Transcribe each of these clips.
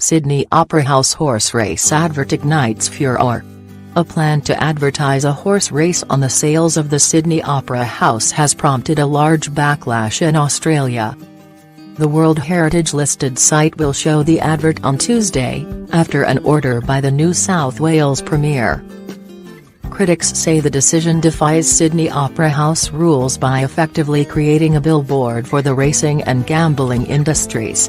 Sydney Opera House horse race advert ignites furore. A plan to advertise a horse race on the sales of the Sydney Opera House has prompted a large backlash in Australia. The World Heritage listed site will show the advert on Tuesday, after an order by the New South Wales Premier. Critics say the decision defies Sydney Opera House rules by effectively creating a billboard for the racing and gambling industries.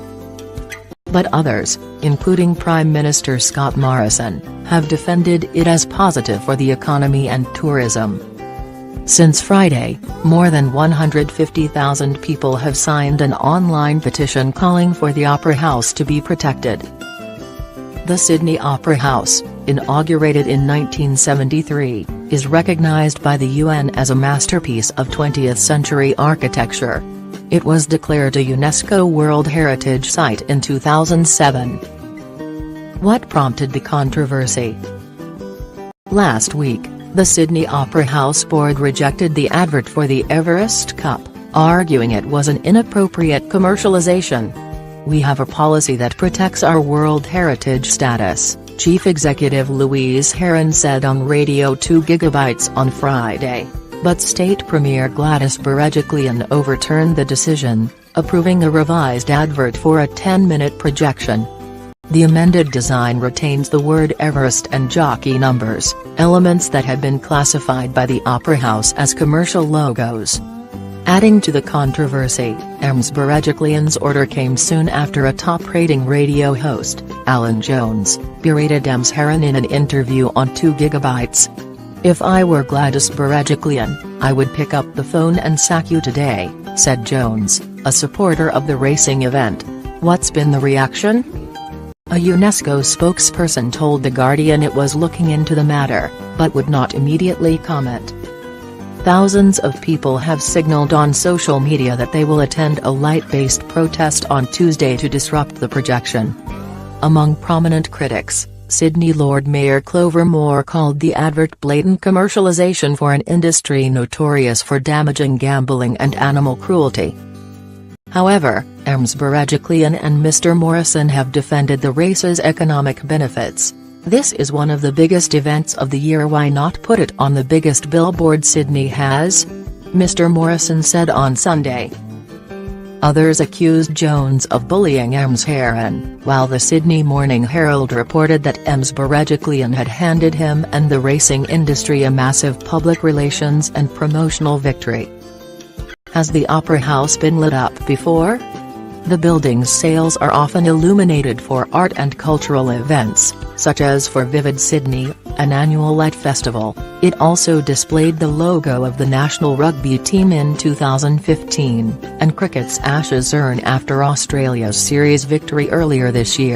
But others, including Prime Minister Scott Morrison, have defended it as positive for the economy and tourism. Since Friday, more than 150,000 people have signed an online petition calling for the Opera House to be protected. The Sydney Opera House, inaugurated in 1973, is recognised by the UN as a masterpiece of 20th-century architecture. It was declared a UNESCO World Heritage Site in 2007. What prompted the controversy? Last week, the Sydney Opera House board rejected the advert for the Everest Cup, arguing it was an inappropriate commercialisation. "We have a policy that protects our World Heritage status," Chief Executive Louise Heron said on Radio 2 GB on Friday. But State Premier Gladys Berejiklian overturned the decision, approving a revised advert for a 10-minute projection. The amended design retains the word Everest and jockey numbers, elements that had been classified by the Opera House as commercial logos. Adding to the controversy, Ms Berejiklian's order came soon after a top-rating radio host, Alan Jones, berated Ms Heron in an interview on 2 GB. "If I were Gladys Berejiklian, I would pick up the phone and sack you today," said Jones, a supporter of the racing event. What's been the reaction? A UNESCO spokesperson told The Guardian it was looking into the matter, but would not immediately comment. Thousands of people have signaled on social media that they will attend a light-based protest on Tuesday to disrupt the projection. Among prominent critics, Sydney Lord Mayor Clover Moore called the advert blatant commercialisation for an industry notorious for damaging gambling and animal cruelty. However, Ms Berejiklian and Mr Morrison have defended the race's economic benefits. "This is one of the biggest events of the year, why not put it on the biggest billboard Sydney has?" Mr Morrison said on Sunday. Others accused Jones of bullying Ms Heron, while the Sydney Morning Herald reported that Ms Berejiklian had handed him and the racing industry a massive public relations and promotional victory. Has the Opera House been lit up before? The building's sails are often illuminated for art and cultural events, such as for Vivid Sydney, an annual light festival. It also displayed the logo of the national rugby team in 2015, and cricket's Ashes urn after Australia's series victory earlier this year.